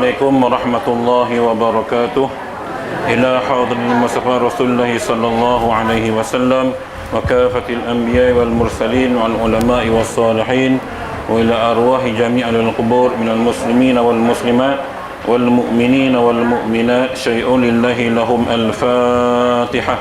عليكم ورحمة الله وبركاته. إلى حاضر المصطفى رسول الله صلى الله عليه وسلم وكافة الأنبياء والمرسلين والعلماء والصالحين وإلى أرواح جميع القبور من المسلمين والمسلمات والمؤمنين والمؤمنات شيء لله لهم. الفاتحة.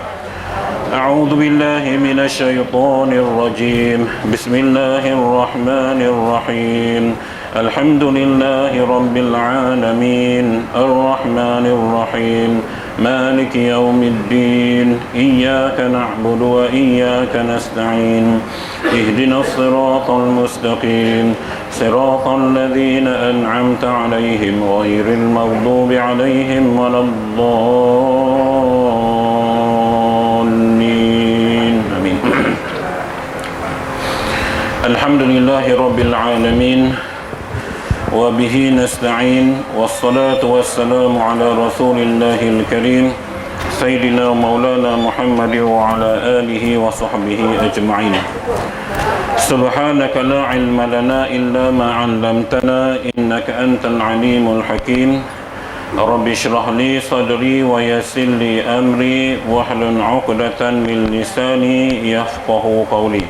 أعوذ بالله من الشيطان الرجيم. بسم الله الرحمن الرحيم. الحمد لله رب العالمين الرحمن الرحيم مالك يوم الدين إياك نعبد وإياك نستعين اهدنا الصراط المستقيم صراط الذين أنعمت عليهم غير المغضوب عليهم ولا الضالين. آمين. الحمد لله رب العالمين وبه نستعين والصلاة والسلام على رسول الله الكريم سيدنا مولانا محمد وعلى آله وصحبه أجمعين. سبحانك لا علم لنا إلا ما علمتنا إنك أنت العليم الحكيم. رب اشرح لي صدري ويسر لي أمري واحلل عقدة من لساني يفقه قولي.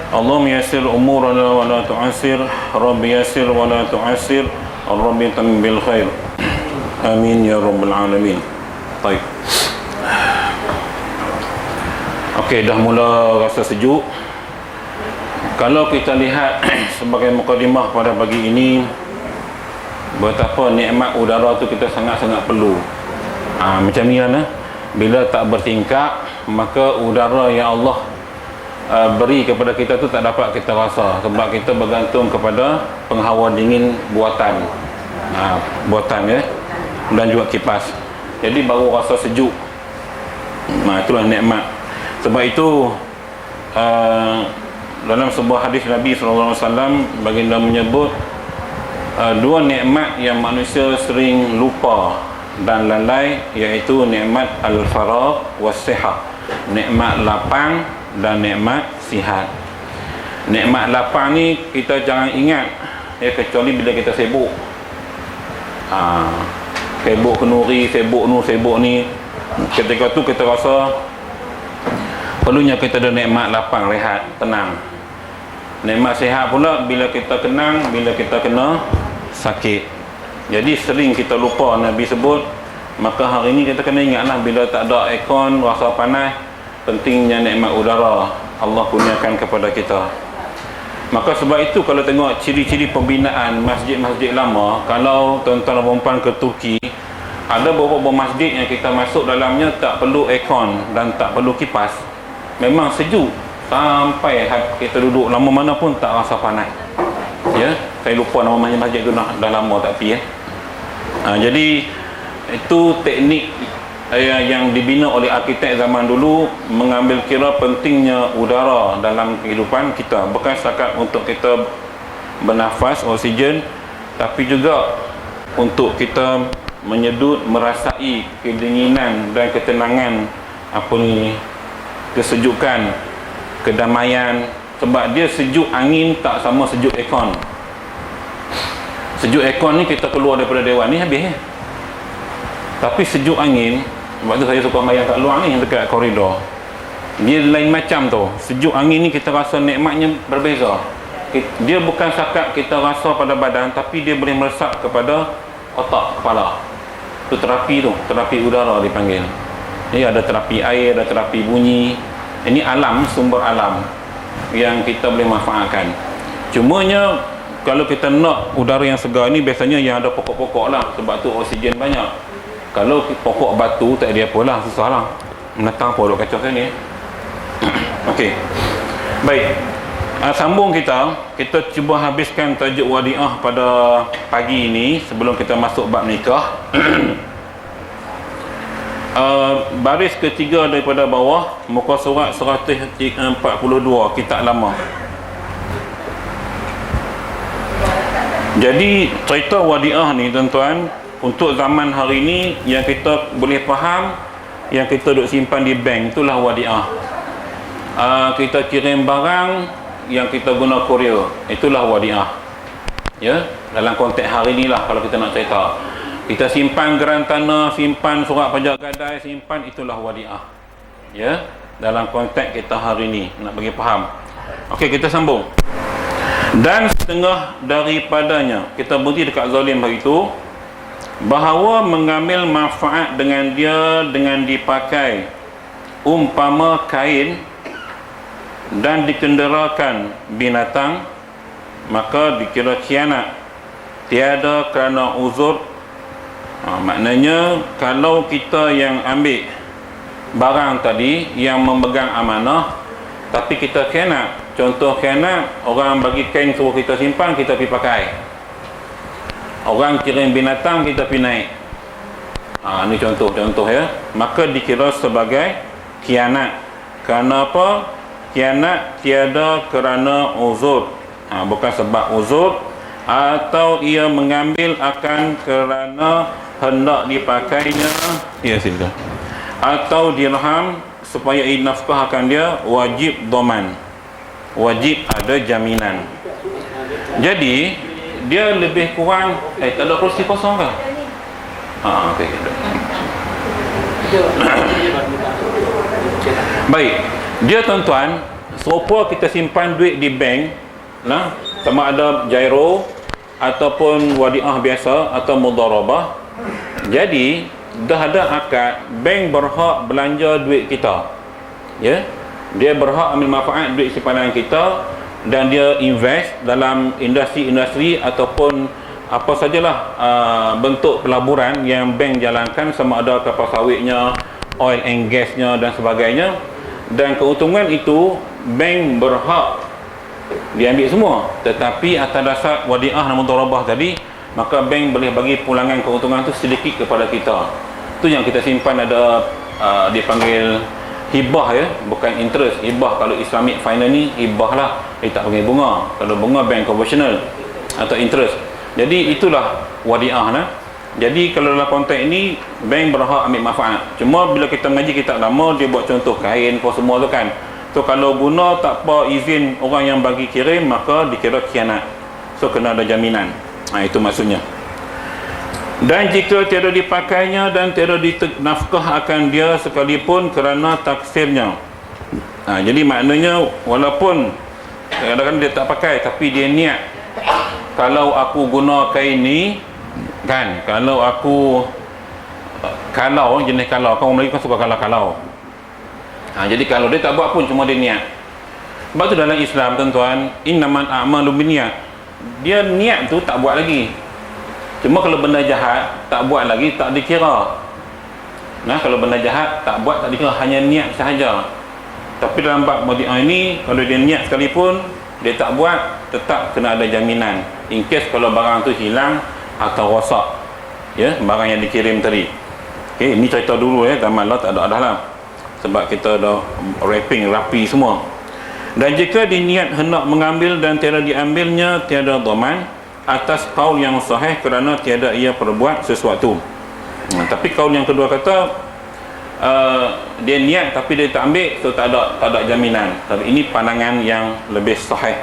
اللهم يسر أمورنا ولا تعسر رب يسر ولا تعسر رب تم بالخير. آمين يا رب العالمين. طيب. Okey, dah mula rasa sejuk. Kalau kita lihat sebagai mukadimah pada pagi ini, betapa nikmat udara tu kita sangat-sangat perlu. Macam ni lah, bila tak bertingkap, maka udara yang Allah beri kepada kita tu tak dapat kita rasa, sebab kita bergantung kepada penghawa dingin buatan, dan juga kipas. Jadi baru rasa sejuk. Itulah nikmat. Sebab itu dalam sebuah hadis Nabi SAW, baginda menyebut dua nikmat yang manusia sering lupa dan lalai, iaitu nikmat al-faragh was-sihah, nikmat lapang dan nikmat sihat. Nikmat lapang ni kita jangan ingat kecuali bila kita sibuk. Sibuk kenuri, sibuk ni. Ketika tu kita rasa perlunya kita ada nikmat lapang, rehat, tenang. Nikmat sihat pula bila kita kenang, bila kita kena sakit. Jadi sering kita lupa. Nabi sebut, maka hari ni kita kena ingatlah, bila tak ada aircon, rasa panas, pentingnya nikmat udara Allah kurniakan kepada kita. Maka sebab itu kalau tengok ciri-ciri pembinaan masjid-masjid lama, kalau tuan-tuan dan puan ke Turki, ada beberapa masjid yang kita masuk dalamnya tak perlu aircon dan tak perlu kipas. Memang sejuk sampai kita duduk lama mana pun tak rasa panas. Ya, saya lupa nama masjid tu dah lama tak pergi. Jadi itu teknik yang dibina oleh arkitek zaman dulu, mengambil kira pentingnya udara dalam kehidupan kita, bukan setakat untuk kita bernafas oksigen, tapi juga untuk kita menyedut, merasai kedinginan dan ketenangan, kesejukan, kedamaian. Sebab dia sejuk angin tak sama sejuk aircon. Sejuk aircon ni kita keluar daripada dewan ni habis. Tapi sejuk angin, sebab tu saya suka bayang kat luar ni, dekat koridor, dia lain macam tu. Sejuk angin ni kita rasa nikmatnya berbeza. Dia bukan setakat kita rasa pada badan, tapi dia boleh meresap kepada otak, kepala. Tu terapi tu, terapi udara dipanggil. Ini ada terapi air, ada terapi bunyi. Ini alam, sumber alam yang kita boleh manfaatkan. Cumanya kalau kita nak udara yang segar ni, biasanya yang ada pokok-pokok lah, sebab tu oksigen banyak. Kalau pokok batu tak ada apalah, susahlah. Menatang apa duk kacau saya ni. Okey. Baik. Sambung kita cuba habiskan tajuk wadiah pada pagi ini sebelum kita masuk bab nikah. Baris ketiga daripada bawah, muka surat 142, kitab lama. Jadi cerita wadiah ni tuan-tuan, untuk zaman hari ini yang kita boleh faham, yang kita duk simpan di bank, itulah wadiah. Kita kirim barang yang kita guna kurier, itulah wadiah. Ya, dalam konteks hari ni lah. Kalau kita nak cerita, kita simpan geran tanah, simpan surat pajak gadai, simpan, itulah wadiah, ya, dalam konteks kita hari ni, nak bagi faham. Okey, kita sambung. Dan setengah daripadanya, kita berhenti dekat zalim hari itu, bahawa mengambil manfaat dengan dia dengan dipakai umpama kain dan dikenderakan binatang, maka dikira khianat, tiada kerana uzur. Maknanya kalau kita yang ambil barang tadi, yang memegang amanah, tapi kita khianat. Contoh khianat, orang bagi kain suruh kita simpan, kita pergi pakai. Orang kirim binatang, kita pergi naik. Ini contoh-contoh, ya. Maka dikira sebagai khianat. Kerana apa? Khianat tiada kerana uzur, bukan sebab uzur, atau ia mengambil akan kerana hendak dipakainya, ya silakan, atau dirham supaya nafkahkan dia, wajib doman, wajib ada jaminan. Jadi dia lebih kurang tak ada kursi kosong ke? Okey. Baik, dia tuan-tuan, serupa kita simpan duit di bank, nah, sama ada giro ataupun wadiah biasa atau mudharabah. Jadi dah ada akad, bank berhak belanja duit kita, ya. Dia berhak ambil manfaat duit simpanan kita, dan dia invest dalam industri-industri ataupun apa sajalah bentuk pelaburan yang bank jalankan, sama ada kapal sawitnya, oil and gasnya dan sebagainya. Dan keuntungan itu bank berhak diambil semua, tetapi atas dasar wadiah dan mudharabah tadi, maka bank boleh bagi pulangan keuntungan itu sedikit kepada kita. Itu yang kita simpan, ada dipanggil hibah, ya, bukan interest. Hibah kalau Islamic finance ni hibah lah, dia tak panggil bunga. Kalau bunga bank konvensional atau interest. Jadi itulah wadiah lah. Jadi kalau dalam konteks ini, bank berhak ambil manfaat. Cuma bila kita mengaji kitab lama, dia buat contoh kain apa semua tu kan. So kalau guna tak apa izin orang yang bagi kirim, maka dikira khianat. So kena ada jaminan. Itu maksudnya. Dan jika tiada dipakainya dan tiada dinafkah akan dia sekalipun kerana taksirnya. Jadi maknanya walaupun kadang-kadang dia tak pakai, tapi dia niat, kalau aku guna kain ni kan, kalau aku kalau jenis kalau kaum Melayu kan suka kalau. Jadi kalau dia tak buat pun, cuma dia niat. Sebab tu dalam Islam tuan-tuan, innamal a'malu binniyat. Dia niat tu tak buat lagi. Cuma kalau benda jahat tak buat lagi, tak dikira. Kalau benda jahat tak buat, tak dikira, hanya niat sahaja. Tapi dalam bab wadiah ini, kalau dia niat sekalipun dia tak buat, tetap kena ada jaminan. In case kalau barang tu hilang atau rosak, ya, barang yang dikirim tadi. Okey, ini cerita dulu, ya, zaman lah tak ada dah lah. Sebab kita dah wrapping rapi semua. Dan jika diniat hendak mengambil dan tiada diambilnya, tiada dhaman atas kaul yang sahih, kerana tiada ia perbuat sesuatu. Tapi kaul yang kedua kata dia niat tapi dia tak ambil, so tak ada jaminan. Tapi ini pandangan yang lebih sahih.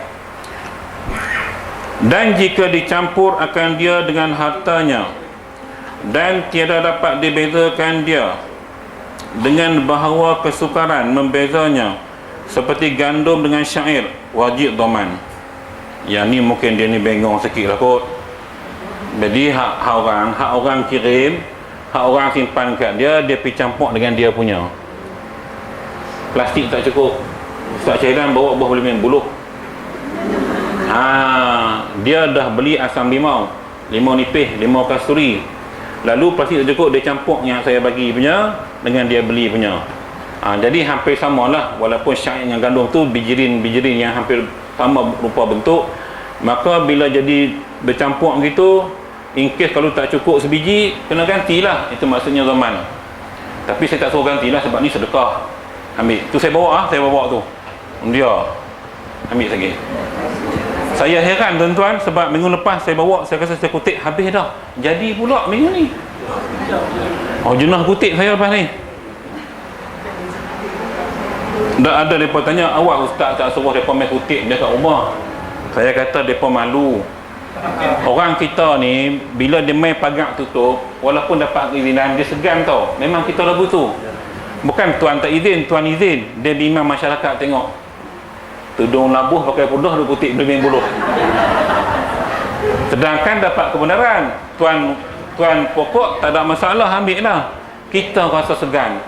Dan jika dicampur akan dia dengan hartanya dan tiada dapat dibezakan dia dengan bahawa kesukaran membezanya, seperti gandum dengan syair, wajib dhaman. Yang ni mungkin dia ni bengong sikit lah kot. Jadi hak orang kirim, hak orang simpan kat dia, dia pergi campur dengan dia punya. Plastik tak cukup, tak cairan bawa buah boleh main buluh. Dia dah beli asam limau nipis, limau kasturi, lalu plastik tak cukup, dia campur yang saya bagi punya dengan dia beli punya. Jadi hampir sama lah, walaupun syair dengan gandum tu bijirin yang hampir sama rupa bentuk. Maka bila jadi bercampur gitu, in case kalau tak cukup sebiji, kena gantilah. Itu maksudnya zaman. Tapi saya tak suruh gantilah, sebab ni sedekah. Ambil tu, saya bawa tu dia ambil lagi. Saya heran tuan-tuan, sebab minggu lepas saya bawa, saya rasa saya kutip habis dah. Jadi pula minggu ni jenah kutip saya lepas ni. Dah ada mereka tanya, awak ustaz tak suruh mereka main kutip dia kat rumah? Saya kata mereka malu. Orang kita ni bila dia main pagar tutup, walaupun dapat keizinan, dia segan tau. Memang kita lagu tu. Bukan tuan tak izin, tuan izin. Dia bimbang masyarakat tengok. Tudung labuh pakai pudah, dia putih belimbing buluh. Sedangkan dapat kebenaran. Tuan pokok tak ada masalah, ambil lah. Kita rasa segan.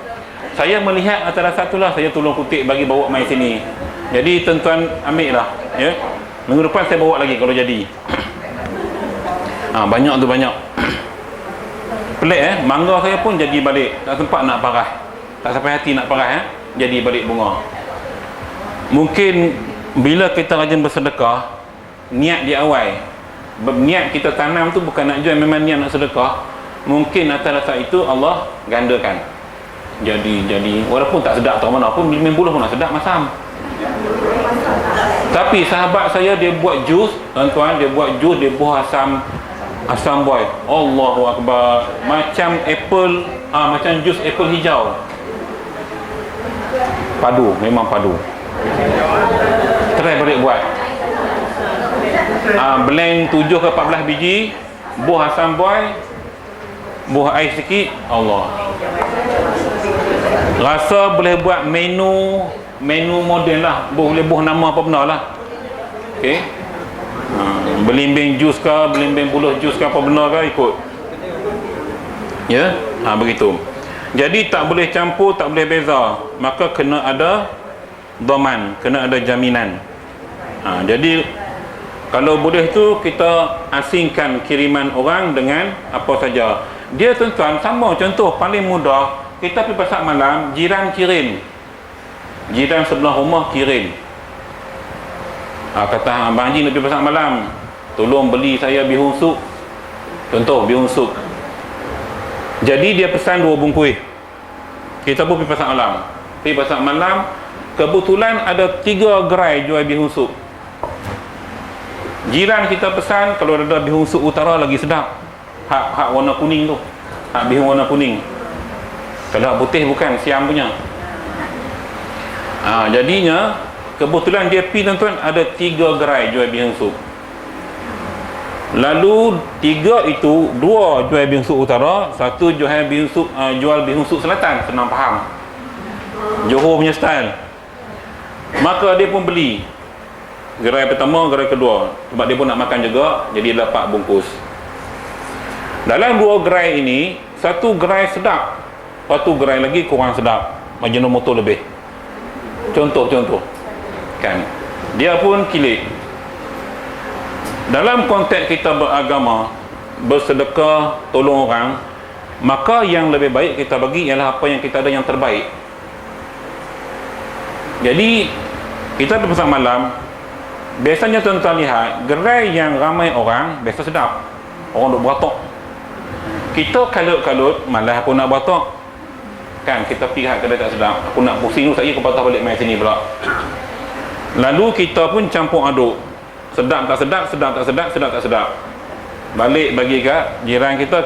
Saya melihat antara satulah, saya tolong kutip bagi bawa main sini. Jadi tuan-tuan ambil lah, ya. Minggu depan saya bawa lagi kalau jadi. Banyak tu banyak. Pelik mangga saya pun jadi balik. Tak sempat nak parah. Tak sampai hati nak parah jadi balik bunga. Mungkin bila kita rajin bersedekah, niat di awal. Niat kita tanam tu bukan nak jual, memang niat nak sedekah. Mungkin atas dasar itu Allah gandakan. Jadi walaupun tak sedap tak mana pun, belimbing buluh pun nak sedap masam. Tapi sahabat saya dia buat jus, tuan-tuan, dia buat jus, dia buah asam boy. Allahu akbar. Macam apple, macam jus apple hijau. Padu, memang padu. Try balik buat. Blend 7 ke 14 biji, buah asam boy, buah ais sikit. Allah. Rasa boleh buat menu moden lah. Boleh buah nama apa benda lah. Okey. Belimbing jus ke, belimbing buluh jus ke apa benda ke, ikut. Ya, begitu. Jadi tak boleh campur, tak boleh beza. Maka kena ada doman, kena ada jaminan. Jadi kalau boleh tu kita asingkan kiriman orang dengan apa saja. Dia tuan-tuan sama contoh paling mudah, kita pergi pasar malam, jiran kirim. Jiran sebelah rumah kirim. Kata Abang Haji nak pergi pasar malam, tolong beli saya bihun sup. Contoh bihun sup. Jadi dia pesan 2 bungkus. Kita pun pergi pasar malam. Pergi pasar malam, kebetulan ada 3 gerai jual bihun sup. Jiran kita pesan, kalau ada bihun sup utara lagi sedap. Hak warna kuning tu. Hak bihun warna kuning. Kalau hak putih bukan, siam punya. Jadinya kebetulan dia pergi tuan-tuan, ada 3 gerai jual bihun sup. Lalu 3 itu, 2 jual bihun sup utara, 1 jual bihun sup selatan, senang faham. Johor punya style. Maka dia pun beli. Gerai pertama, gerai kedua. Sebab dia pun nak makan juga, jadi dapat bungkus. Dalam 2 gerai ini, 1 gerai sedap, 1 gerai lagi kurang sedap, Ajinomoto lebih. Contoh kan, dia pun kilik. Dalam konteks kita beragama, bersedekah, tolong orang, maka yang lebih baik kita bagi ialah apa yang kita ada yang terbaik. Jadi kita di pasar malam, biasanya tuan-tuan lihat gerai yang ramai orang biasa sedap, orang duk beratok. Kita kalut-kalut, malah aku nak beratok kan, kita pihak kedai tak sedap, aku nak pusing tu saya, aku patah balik main sini pula. Lalu kita pun campur aduk, sedap tak sedap, sedap tak sedap, sedap tak sedap, balik bagi kat jiran kita.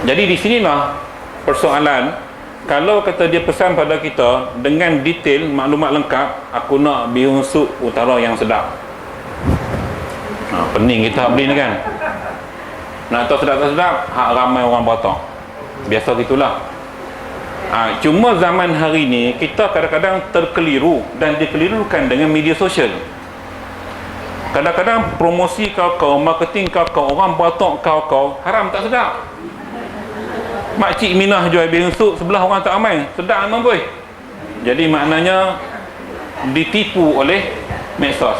Jadi di sinilah persoalan. Kalau kata dia pesan pada kita dengan detail, maklumat lengkap, aku nak bihun sup utara yang sedap, pening kita beli ni kan. Nak tahu sedap tak sedap, hak ramai orang beratok. Biasa gitulah. Cuma zaman hari ni kita kadang-kadang terkeliru, dan dikelirukan dengan media sosial. Kadang-kadang promosi kau, marketing kau, orang beratok kau, haram tak sedap. Makcik Minah jual bihun sup, sebelah orang tak ramai, sedap memang boy. Jadi maknanya ditipu oleh medsos.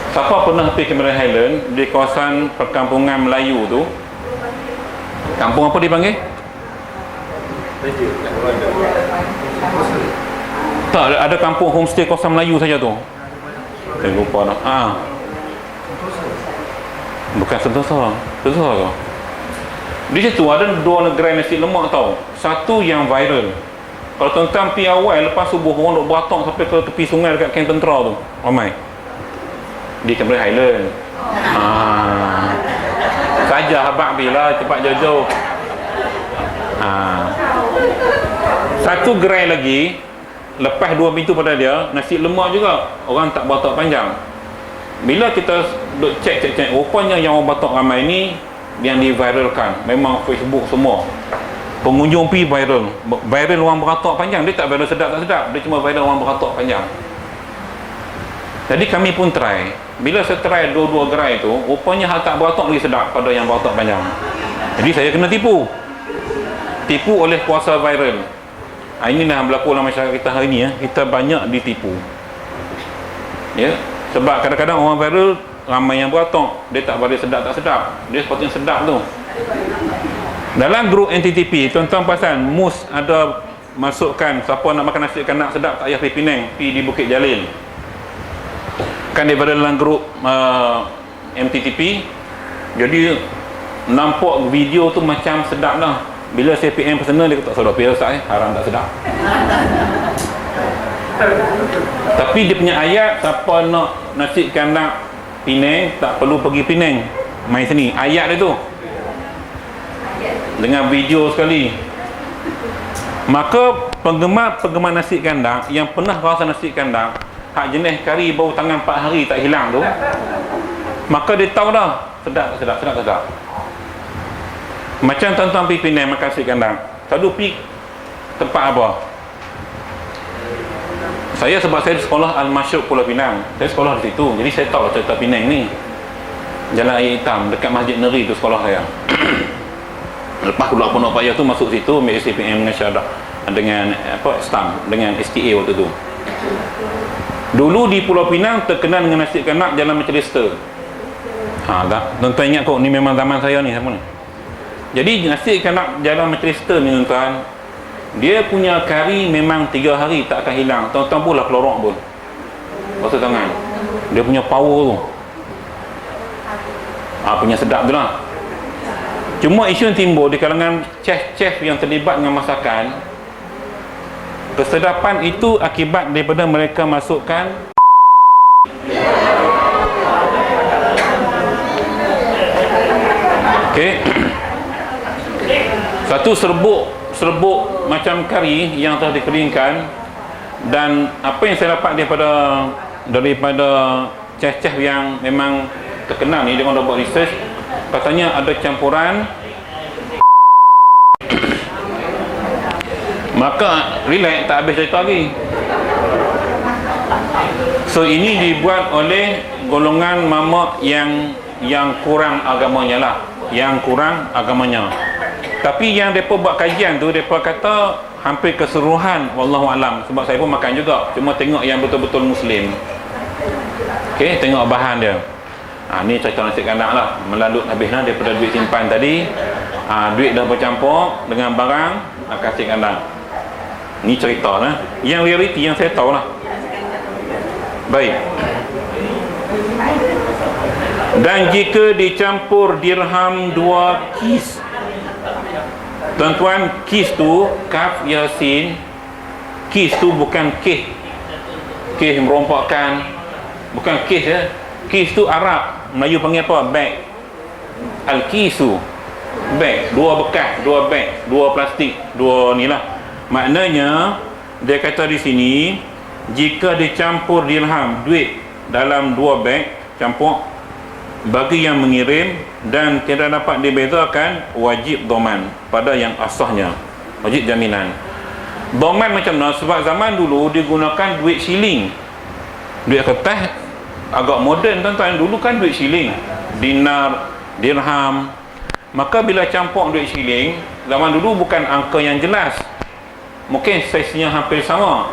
Siapa pernah pergi Cameron Highland di kawasan perkampungan Melayu tu? Kampung apa dipanggil? Tak, ada kampung homestay kawasan Melayu saja tu. Saya lupa dah. Bukan Sentosa tu. Di situ ada 2 negeri nasi lemak tau. Satu yang viral. Kalau tuan-tuan pergi awal, lepas subuh orang duk beratok sampai ke tepi sungai dekat kamp tentera tu. Ramai. Di Cameron Highland. Saja habaq bila cepat jauh-jauh. Satu gerai lagi, lepas 2 pintu pada dia, nasi lemak juga. Orang tak beratok panjang. Bila kita duk cek, rupanya yang orang batok ramai ni yang diviralkan, memang Facebook semua pengunjung pi viral orang beratok panjang. Dia tak viral sedap tak sedap, dia cuma viral orang beratok panjang. Jadi kami pun try. Bila saya try dua-dua gerai tu, rupanya hal tak beratok lagi sedap pada yang beratok panjang. Jadi saya kena tipu oleh kuasa viral. Inilah yang berlaku dalam masyarakat kita hari ni ya. Kita banyak ditipu ya. Sebab kadang-kadang orang viral ramai yang beratok, dia tak balik sedap tak sedap, dia sepatutnya sedap tu. Dalam grup NTTP, tuan-tuan perasan Mus ada masukkan siapa nak makan nasi ikan nak sedap tak payah pergi Penang, pergi di Bukit Jalil. Kan daripada dalam grup MTTP, jadi nampak video tu macam sedap lah. Bila saya PM personal, dia kata saudara pergi Ustaz haram tak sedap. Tapi dia punya ayat, siapa nak nasi kandang Penang tak perlu pergi Penang, main sini. Ayat dia tu dengan video sekali. Maka penggemar nasi kandang yang pernah rasa nasi kandang hak jenis kari bau tangan 4 hari tak hilang tu, maka dia tahu dah sedap tak sedap. Macam tuan-tuan pergi Penang makan nasi kandang, selalu pergi tempat apa? Saya sebab saya di sekolah Al-Masyuk Pulau Pinang, saya sekolah di situ, jadi saya tahu cerita Penang ni. Jalan Air Hitam dekat Masjid Neri tu sekolah saya. Lepas keluar Pondok Paya tu masuk situ ambil SPM dengan syahadah dengan stamp dengan STA waktu tu. Dulu di Pulau Pinang terkenal dengan nasi kanak Jalan Macalester. Tak? Tuan-tuan ingat kok, ni memang zaman saya ni sama ni. Jadi nasi kanak Jalan Macalester ni tuan-tuan, dia punya kari memang 3 hari tak akan hilang. Tuan-tuan pun lah kelorok pun basuh tangan. Dia punya power tu punya sedap tu lah. Cuma isu yang timbul di kalangan chef-chef yang terlibat dengan masakan, kesedapan itu akibat daripada mereka masukkan satu serbuk macam kari yang telah dikeringkan. Dan apa yang saya dapat daripada chef-chef yang memang terkenal ni, dia orang dah buat research, katanya ada campuran. Maka relax, tak habis cerita lagi. So ini dibuat oleh golongan mamak yang kurang agamanya lah, Tapi yang mereka buat kajian tu, mereka kata hampir keseluruhan, wallahualam. Sebab saya pun makan juga, cuma tengok yang betul-betul Muslim. Tengok bahan dia. Ni cerita nasi kanak lah, melalut habis lah daripada duit simpan tadi. Duit dah bercampur dengan barang nasi kanak. Ni cerita lah, yang realiti yang saya tahu lah. Baik. Dan jika dicampur dirham 2 kis, tuan-tuan, kis tu kaf yasin, kis tu bukan kis merompakkan, bukan kis ya. Kis tu Arab, Melayu panggil apa? Bag. Al-kisu, bag, 2 bekas, 2 bag, 2 plastik, 2 ni lah. Maknanya dia kata di sini, jika dicampur dirham, duit dalam 2 bag campur, bagi yang mengirim dan tidak dapat dibezakan, wajib doman pada yang asahnya, wajib jaminan. Doman macam mana? Sebab zaman dulu digunakan duit shilling, duit kertas agak moden tuan-tuan. Dulu kan duit shilling, dinar, dirham. Maka bila campur duit shilling, zaman dulu bukan angka yang jelas, mungkin saiznya hampir sama.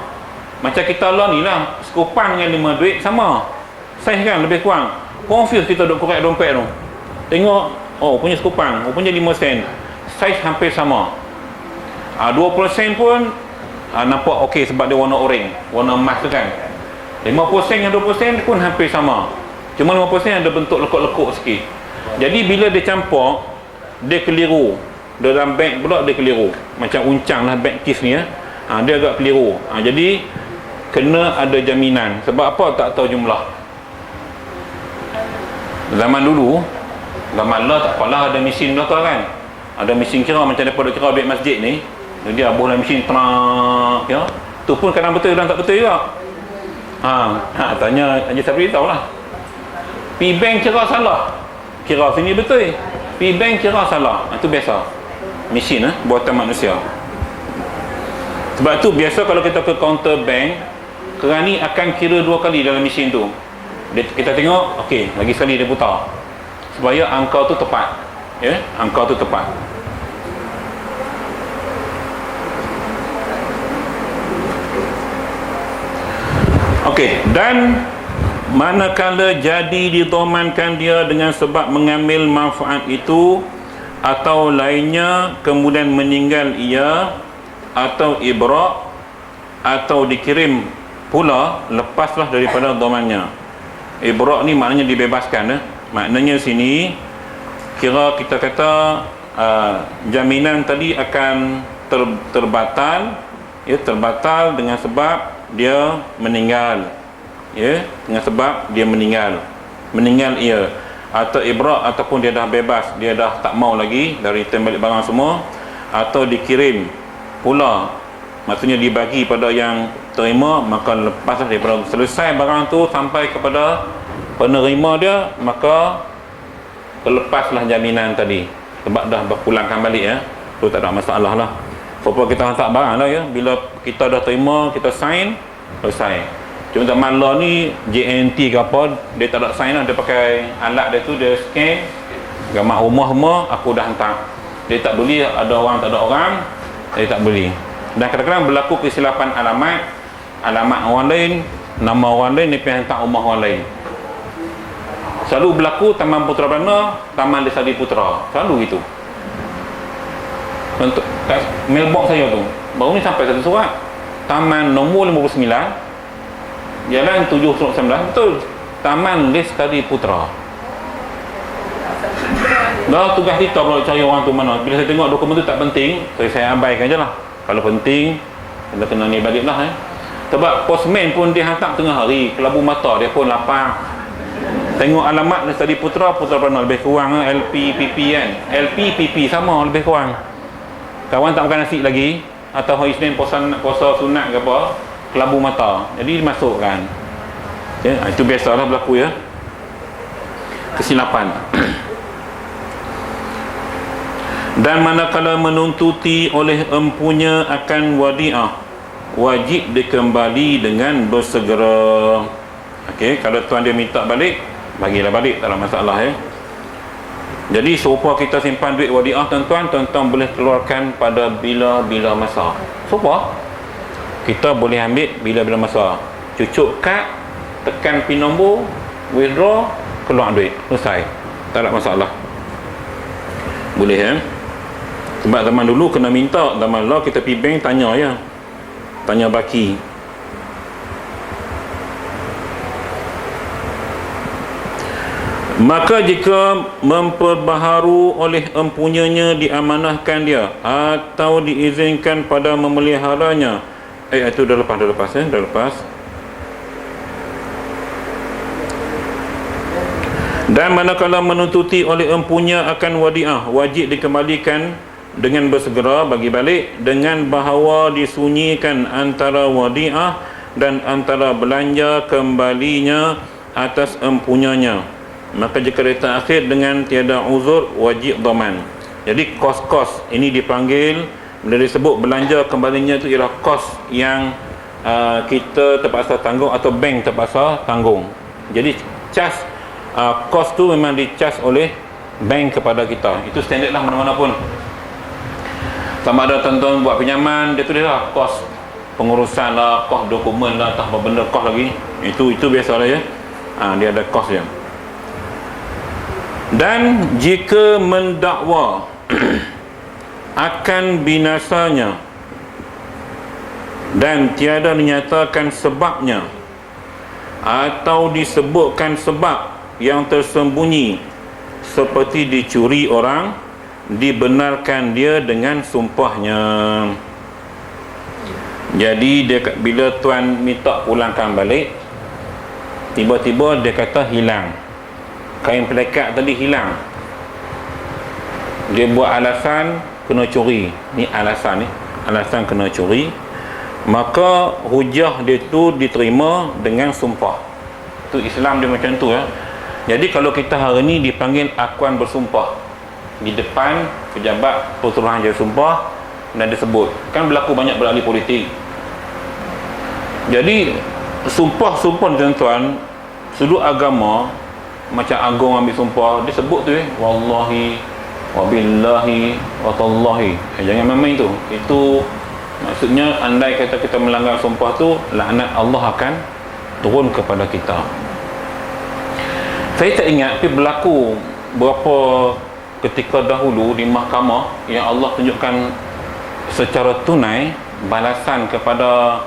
Macam kita lah ni lah, sekupan dengan 5 duit sama saiz kan, lebih kurang. Confuse kita duk korek dompet tu, tengok, punya sekupan, punya 5 sen, saiz hampir sama. 20 sen pun nampak okey sebab dia warna oranye, warna emas tu kan. 50 sen dengan 20 sen pun hampir sama, cuma 50 sen ada bentuk lekuk-lekuk sikit. Jadi bila dia campur, dia keliru. Dalam beg pula dia keliru, macam uncang lah beg kis ni ya. Dia agak keliru. Jadi kena ada jaminan. Sebab apa? Tak tahu jumlah. Zaman dulu, zaman lah tak apalah, ada mesin dah tu kan, ada mesin kira macam daripada kira duit masjid ni, dia abuh lah mesin terang ya. Tu pun kadang betul, kadang tak betul juga. Tanya Haji Sabri tahu lah. Pi bank kira salah, kira sini betul, pi bank kira salah. Itu biasa mesin buatan manusia. Sebab tu biasa kalau kita ke kaunter bank, kerani akan kira 2 kali dalam mesin tu. Kita tengok, okey, lagi sekali dia putar supaya angka tu tepat, ya, angka tu tepat. Okey, dan manakala jadi didomankan dia dengan sebab mengambil manfaat itu atau lainnya, kemudian meninggal ia, atau ibrak, atau dikirim pula, lepaslah daripada domannya. Ibrak ni maknanya dibebaskan. Maknanya sini kira kita kata jaminan tadi akan terbatal, ya, terbatal dengan sebab dia meninggal, ya, dengan sebab dia meninggal ia, atau ibrak ataupun dia dah bebas, dia dah tak mau lagi dari return balik barang semua, atau dikirim pula, maksudnya dibagi pada yang terima, maka lepaslah daripada, selesai barang tu sampai kepada penerima dia, maka terlepaslah jaminan tadi sebab dah berpulangkan balik, ya. Tu tak ada masalah lah. Supaya kita hantar barang lah, ya, bila kita dah terima, kita sign, selesai. Cuma zaman law ni JNT ke apa, dia tak ada sign lah, dia pakai alat dia tu, dia scan gambar rumah semua, aku dah hantar. Dia tak boleh, ada orang tak ada orang, dia tak boleh. Dan kadang-kadang berlaku kesilapan alamat orang lain, nama orang lain, dia pergi hantar rumah orang lain. Selalu berlaku Taman Putra Belanda, Taman Desa Di Putra, selalu gitu. Untuk kat mailbox saya tu baru ni sampai satu surat, Taman nombor 59, Jalan 719, betul, Taman Lestari Putra. Dah tugas kita kalau cari orang tu mana. Bila saya tengok dokumen tu tak penting, saya abaikan je lah. Kalau penting, kita kena ni balik lah, Sebab postman pun dia hantar tengah hari, kelabu mata dia pun lapang. Tengok alamat Lestari Putra, Putra Belanda, lebih kurang LPPP kan. LPPP sama lebih kurang. Kawan tak makan nasi lagi, atau hari Isnin puasa sunat ke apa, kelabu mata, jadi dimasukkan, ya. Itu biasalah berlaku, ya, kesilapan. Dan manakala menuntuti oleh empunya akan wadi'ah, wajib dikembali dengan bersegera. Okey, kalau tuan dia minta balik, bagilah balik, tak ada masalah, ya. Jadi serupa kita simpan duit wadiah, tuan-tuan boleh keluarkan pada bila-bila masa. Serupa kita boleh ambil bila-bila masa. Cucuk kad, tekan pin nombor, withdraw, keluar duit, selesai, tak ada masalah. Boleh, ya. Sebab zaman dulu kena minta, zaman law kita pergi bank tanya, ya, tanya baki. Maka jika memperbaharu oleh empunyanya diamanahkan dia atau diizinkan pada memeliharanya, itu dah lepas, ya, dah lepas. Dan manakala menuntuti oleh empunya akan wadiah, wajib dikembalikan dengan bersegera, bagi balik, dengan bahawa disunyikan antara wadiah dan antara belanja kembalinya atas empunyanya. Maka jika dia terakhir dengan tiada uzur, wajib dhaman. Jadi kos-kos ini dipanggil, bila disebut belanja kembalinya itu ialah kos yang kita terpaksa tanggung atau bank terpaksa tanggung. Jadi cas kos tu memang dicas oleh bank kepada kita. Itu standard lah mana-mana pun. Sama ada tuan-tuan buat pinjaman, dia tulis lah kos pengurusan lah, kos dokumen lah, tak apa benda kos lagi. Itu biasa lah, ya. Dia ada kos dia. Dan jika mendakwa akan binasanya dan tiada dinyatakan sebabnya, atau disebutkan sebab yang tersembunyi seperti dicuri orang, dibenarkan dia dengan sumpahnya. Jadi dia, bila tuan minta pulangkan balik, tiba-tiba dia kata hilang, kain pelekat tadi hilang, dia buat alasan kena curi. Ni alasan kena curi, maka hujah dia tu diterima dengan sumpah. Tu Islam dia macam tu, ya. Jadi kalau kita hari ni dipanggil akuan bersumpah di depan pejabat Perturuhan Jaya Sumpah dan disebut, kan berlaku banyak berahli politik. Jadi sumpah-sumpah tuan-tuan, sudut agama macam agung ambil sumpah, disebut tu wallahi wabillahi watallahi. Jangan main tu. Itu maksudnya andai kata kita melanggar sumpah tu, laknat Allah akan turun kepada kita. Saya tak ingat, tapi berlaku berapa ketika dahulu di mahkamah yang Allah tunjukkan secara tunai balasan kepada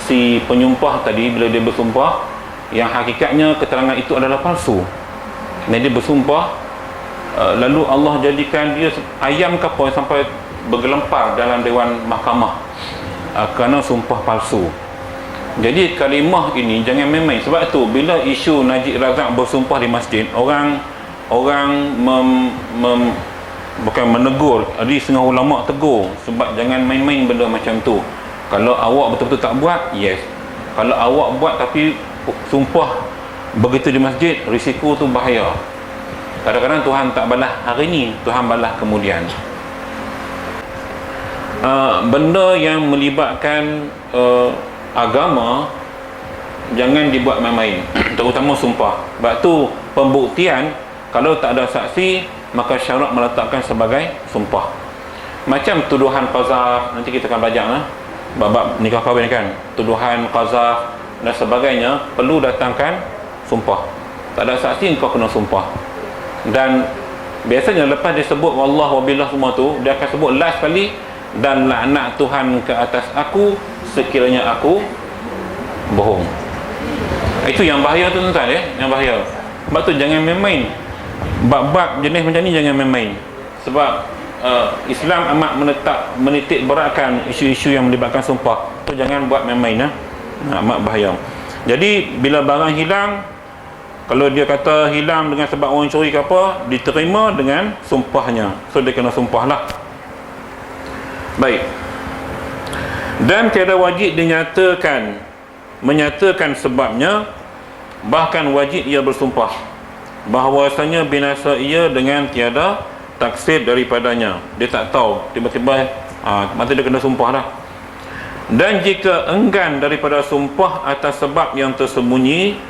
si penyumpah tadi bila dia bersumpah yang hakikatnya keterangan itu adalah palsu. Dan dia bersumpah, lalu Allah jadikan dia ayam kapal sampai bergelempar dalam Dewan Mahkamah kerana sumpah palsu. Jadi kalimah ini jangan main-main. Sebab tu bila isu Najib Razak bersumpah di masjid, orang bukan menegur, ada setengah ulama tegur, sebab jangan main-main benda macam tu. Kalau awak betul-betul tak buat, yes. Kalau awak buat tapi sumpah begitu di masjid, risiko tu bahaya. Kadang-kadang Tuhan tak balas hari ni, Tuhan balas kemudian. Benda yang melibatkan agama jangan dibuat main-main, terutama sumpah. Sebab tu pembuktian, kalau tak ada saksi, maka syarat meletakkan sebagai sumpah. Macam tuduhan qazaf, nanti kita akan belajar bab nikah kahwin kan, tuduhan qazaf dan sebagainya, perlu datangkan sumpah. Tak ada saksi, kau kena sumpah. Dan biasanya lepas dia sebut wallah wabillah semua tu, dia akan sebut last kali, dan laknat Tuhan ke atas aku sekiranya aku bohong. Itu yang bahaya tu tuan-tuan, yang bahaya. Sebab tu jangan main-main bab-bab jenis macam ni, jangan main-main. Sebab Islam amat menitik beratkan isu-isu yang melibatkan sumpah. Tu jangan buat main-main, amat bahaya. Jadi bila barang hilang, kalau dia kata hilang dengan sebab orang curi ke apa, diterima dengan sumpahnya. So dia kena sumpah lah. Baik. Dan tiada wajib menyatakan sebabnya, bahkan wajib ia bersumpah bahawasanya binasa ia dengan tiada taksir daripadanya. Dia tak tahu, tiba-tiba maka dia kena sumpah lah. Dan jika enggan daripada sumpah atas sebab yang tersembunyi,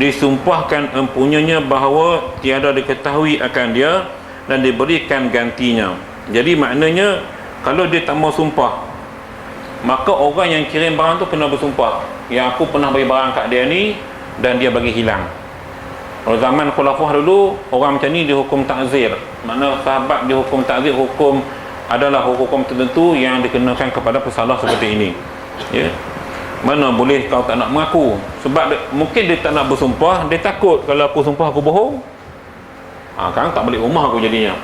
disumpahkan empunyanya bahawa tiada diketahui akan dia dan diberikan gantinya. Jadi maknanya kalau dia tak mau sumpah, maka orang yang kirim barang tu kena bersumpah, yang aku pernah bagi barang kat dia ni dan dia bagi hilang. Kalau zaman khulafah dulu, orang macam ni dihukum ta'zir. Makna sahabat dihukum ta'zir, hukum adalah hukum tertentu yang dikenakan kepada pesalah seperti ini. Ya. Mana boleh kau tak nak mengaku? Sebab mungkin dia tak nak bersumpah, dia takut kalau aku sumpah aku bohong. Sekarang tak balik rumah aku jadinya.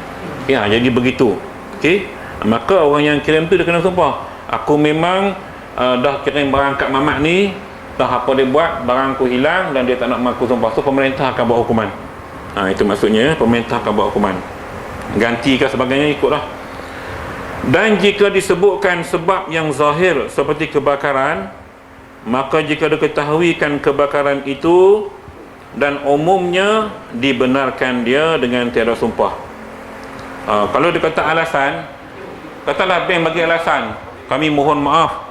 Ya, jadi begitu. Okey. Maka orang yang kirim tu dia kena sumpah, aku memang dah kirim barang kat mamat ni, dah apa dia buat, barang aku hilang dan dia tak nak mengaku sumpah. So pemerintah akan buat hukuman. Itu maksudnya, pemerintah akan buat hukuman, ganti ke sebagainya, ikutlah. Dan jika disebutkan sebab yang zahir seperti kebakaran, maka jika diketahuikan kebakaran itu dan umumnya dibenarkan dia dengan tiada sumpah. Kalau dia kata alasan, katalah bank bagi alasan, kami mohon maaf,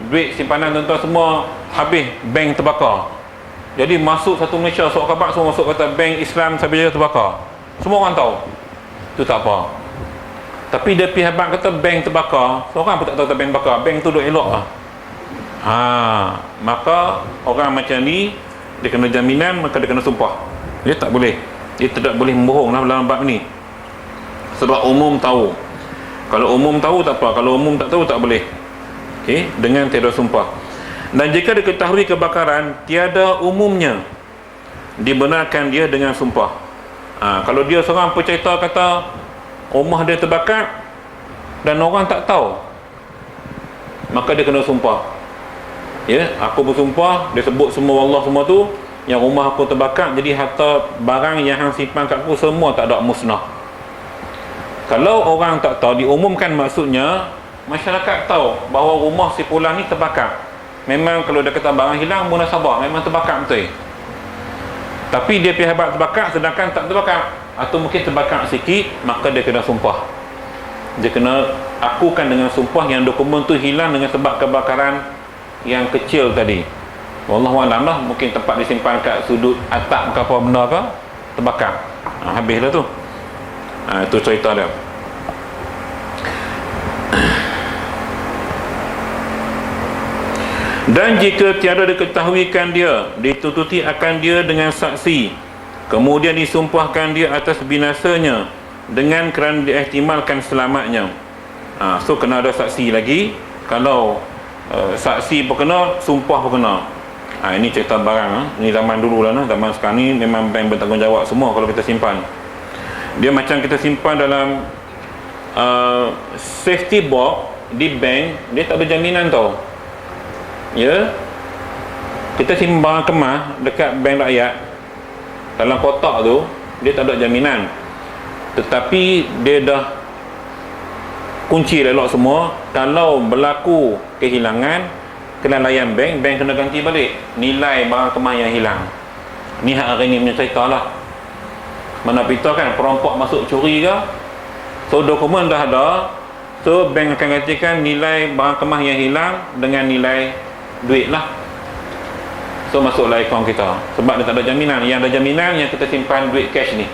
duit simpanan tuan-tuan semua habis, bank terbakar. Jadi masuk satu Malaysia, sok khabar semua masuk kata bank Islam Sabijaya terbakar. Semua orang tahu. Itu tak apa. Tapi dia pihak bank kata bank terbakar, seorang pun tak tahu kata bank bakar, bank tu duk elok lah. Maka orang macam ni dia kena jaminan, maka dia kena sumpah. Dia tak boleh, dia tidak boleh membohong dalam bab ni. Sebab umum tahu. Kalau umum tahu tak apa, kalau umum tak tahu tak boleh. Okey, dengan tiada sumpah. Dan jika diketahui kebakaran, tiada umumnya dibenarkan dia dengan sumpah. Kalau dia seorang bercerita kata rumah dia terbakar dan orang tak tahu, maka dia kena sumpah. Ya, aku bersumpah, dia sebut semua Allah semua tu, yang rumah aku terbakar, jadi harta barang yang hang simpan kat aku semua tak ada, musnah. Kalau orang tak tahu, diumumkan, maksudnya masyarakat tahu bahawa rumah si fulan ni terbakar. Memang kalau dia kata barang hilang, munasabah, memang terbakar betul. Tapi dia pihak terbakar sedangkan tak terbakar, atau mungkin terbakar sikit, maka dia kena sumpah. Dia kena akukan dengan sumpah yang dokumen tu hilang dengan sebab kebakaran yang kecil tadi. Wallahualam lah, mungkin tempat disimpan kat sudut atap ke apa benda ke, terbakar. Habislah tu. Itu cerita dia. Dan jika tiada diketahuikan dia, ditututi akan dia dengan saksi, kemudian disumpahkan dia atas binasanya dengan kerana diihtimalkan selamatnya. So kena ada saksi lagi. Kalau saksi pun kena, sumpah pun kena. Ini cerita barang. Ini zaman dulu lah. Zaman sekarang ni memang bank bertanggungjawab semua kalau kita simpan. Dia macam kita simpan dalam safety box di bank, dia tak ada jaminan tau. Ya, kita simpan barang kemas dekat bank rakyat dalam kotak tu, dia tak ada jaminan. Tetapi dia dah kunci elok semua. Kalau berlaku kehilangan, kena layan bank, bank kena ganti balik nilai barang kemas yang hilang. Ni hak hari ni punya cerita lah. Mana pita kan perampok masuk curi ke, so dokumen dah ada, so bank akan gantikan nilai barang kemas yang hilang dengan nilai duit lah. So masuklah akaun kita. Sebab dia tak ada jaminan. Yang ada jaminan yang kita simpan duit cash ni,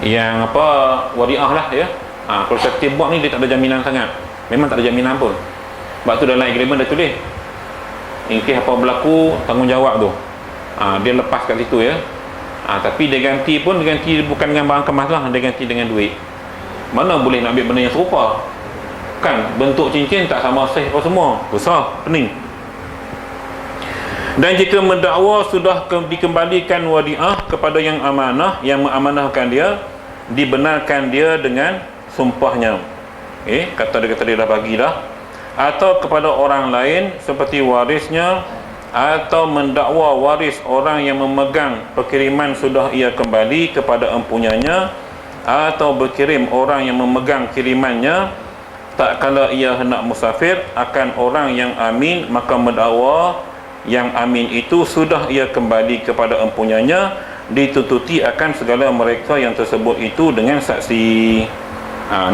yang apa, wadiah lah ya. Kalau safety box ni dia tak ada jaminan sangat. Memang tak ada jaminan pun. Sebab tu dalam agreement dah tulis, in case apa berlaku, tanggungjawab tu dia lepas kat situ ya. Tapi dia ganti pun, dia ganti bukan dengan barang kemas lah, dia ganti dengan duit. Mana boleh nak ambil benda yang serupa kan? Bentuk cincin tak sama saiz apa semua, besar, pening. Dan jika mendakwa sudah dikembalikan wadiah kepada yang amanah, yang mengamanahkan dia, dibenarkan dia dengan sumpahnya. Kata dia dah bagi dah. Atau kepada orang lain seperti warisnya, atau mendakwa waris orang yang memegang perkiriman sudah ia kembali kepada empunyanya, atau berkirim orang yang memegang kirimannya tak kala ia hendak musafir akan orang yang amin, maka mendakwa yang amin itu sudah ia kembali kepada empunyanya, ditututi akan segala mereka yang tersebut itu dengan saksi.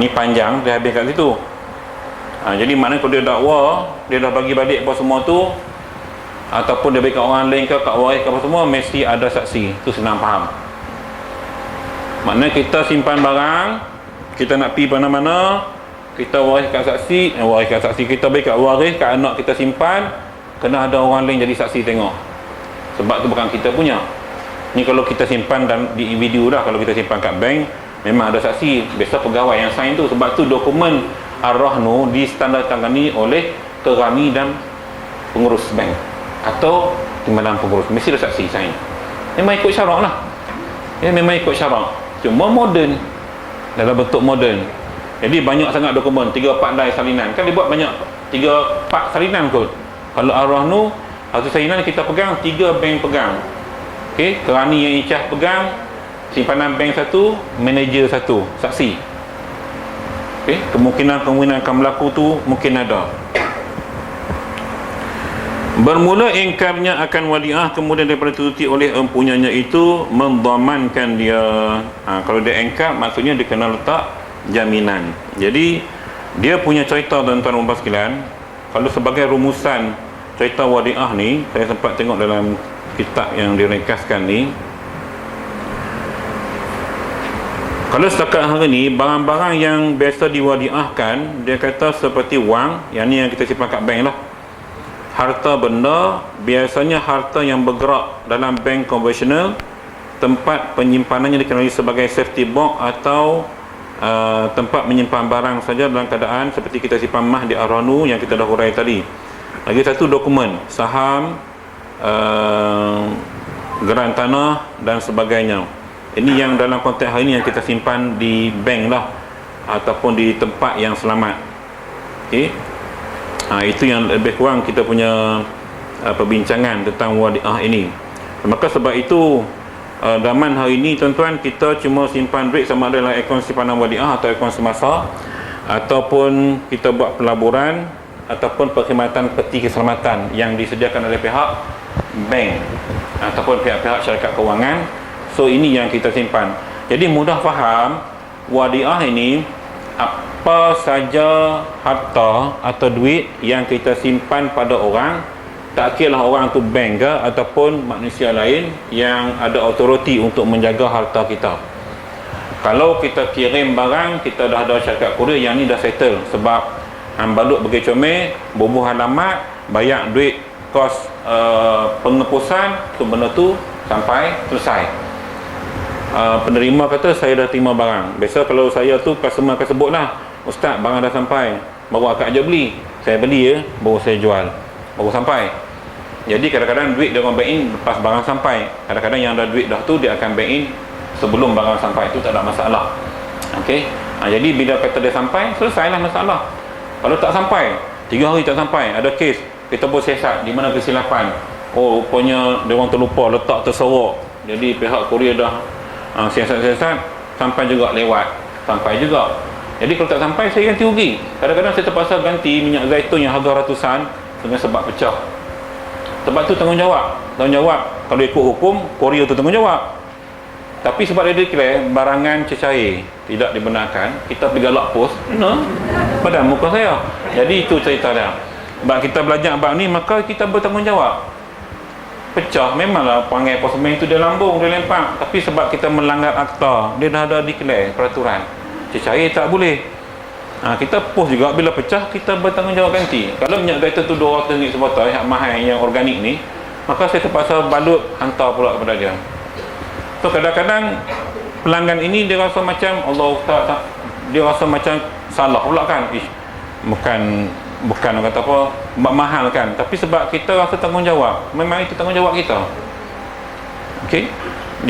Ni panjang, dia habis kat situ. Jadi maknanya kalau dia dakwa, dia dah bagi balik apa semua tu, ataupun dia bagi kat orang lain ke, kat waris ke apa semua, mesti ada saksi. Itu senang faham. Maknanya kita simpan barang, kita nak pergi mana-mana, kita wariskan saksi, wariskan saksi, kita bagi kat waris, kat anak kita simpan, kena ada orang lain jadi saksi tengok. Sebab tu bukan kita punya. Ni kalau kita simpan dan di video dah, kalau kita simpan kat bank, memang ada saksi. Biasa pegawai yang sign tu. Sebab tu dokumen ar-rahnu ditandatangani oleh kerani dan pengurus bank atau timbalan pengurus. Mesti ada saksi sign. Memang ikut syarak lah. Memang ikut syarak. Cuma moden, dalam bentuk moden. Jadi banyak sangat dokumen, 3-4 dai salinan. Kan dia buat banyak, 3-4 salinan kot. Kalau ar-rahnu atau salinan kita pegang, 3 bank pegang. Kerani yang icah pegang, simpanan bank satu, manager satu, saksi. Kemungkinan akan berlaku tu mungkin ada. Bermula ingkarnya akan wadiah, kemudian daripada ditututi oleh empunyanya itu, mendamankan dia. Kalau dia ingkar, maksudnya dia kena letak jaminan. Jadi dia punya cerita, tuan-tuan dan sekalian, kalau sebagai rumusan cerita wadiah ni, saya sempat tengok dalam kitab yang diringkaskan ni. Kalau setakat hari ni, barang-barang yang biasa diwadiahkan, dia kata seperti wang, yang ni yang kita simpan kat bank lah. Harta benda, biasanya harta yang bergerak dalam bank konvensional, tempat penyimpanannya dikenali sebagai safety box atau tempat menyimpan barang saja dalam keadaan seperti kita simpan mah di ar-rahnu yang kita dah hurai tadi. Lagi satu dokumen, saham, geran tanah dan sebagainya. Ini yang dalam konteks hari ini yang kita simpan di bank lah, ataupun di tempat yang selamat. Itu yang lebih kurang kita punya perbincangan tentang wadiah ini. Maka sebab itu zaman hari ini, tuan-tuan, kita cuma simpan duit sama ada dalam akaun simpanan wadiah atau akaun semasa, ataupun kita buat pelaburan, ataupun perkhidmatan peti keselamatan yang disediakan oleh pihak bank ataupun pihak-pihak syarikat kewangan. So ini yang kita simpan. Jadi mudah faham, wadiah ini apa saja harta atau duit yang kita simpan pada orang, tak kira orang tu bank ke ataupun manusia lain yang ada autoriti untuk menjaga harta kita. Kalau kita kirim barang, kita dah ada syarikat kurir yang ni dah settle, sebab balut pergi comel, bubuh alamat, bayar duit kos pengepusan tu, benda tu sampai selesai. Penerima kata saya dah terima barang. Biasa kalau saya tu customer akan sebut lah, ustaz barang dah sampai, baru akak ajak beli, saya beli ya, baru saya jual, baru sampai. Jadi kadang-kadang duit dia orang bank in lepas barang sampai, kadang-kadang yang ada duit dah tu dia akan bank in sebelum barang sampai, itu tak ada masalah. Okey, jadi bila kata dia sampai, selesailah masalah. Kalau tak sampai, 3 hari tak sampai, ada kes, kita pun siasat di mana kesilapan. Oh, rupanya dia orang terlupa letak tersorok. Jadi pihak kurir dah siasat-siasat, sampai juga lewat, sampai juga. Jadi kalau tak sampai, saya ganti rugi. Kadang-kadang saya terpaksa ganti minyak zaitun yang harga ratusan dengan sebab pecah. Sebab tu tanggungjawab. Kalau ikut hukum, kurir tu tanggungjawab. Tapi sebab dia declare barangan cecair tidak dibenarkan, kita pergi galak pos, pada muka saya. Jadi itu cerita dia. Sebab kita belajar abang ni, maka kita bertanggungjawab. Pecah, memanglah panggil posmen itu dia lambung, dia lempak. Tapi sebab kita melanggar akta, dia dah ada declare peraturan, cecair tak boleh. Kita post juga, bila pecah kita bertanggungjawab ganti. Kalau minyak zaitun tu RM200 sebotol, yang mahal, yang organik ni, maka saya terpaksa balut hantar pula kepada dia. So kadang-kadang pelanggan ini dia rasa macam Allah Ustaz, dia rasa macam salah pula kan, bukan orang kata apa, mahal kan, tapi sebab kita rasa tanggungjawab, memang itu tanggungjawab kita. Okey,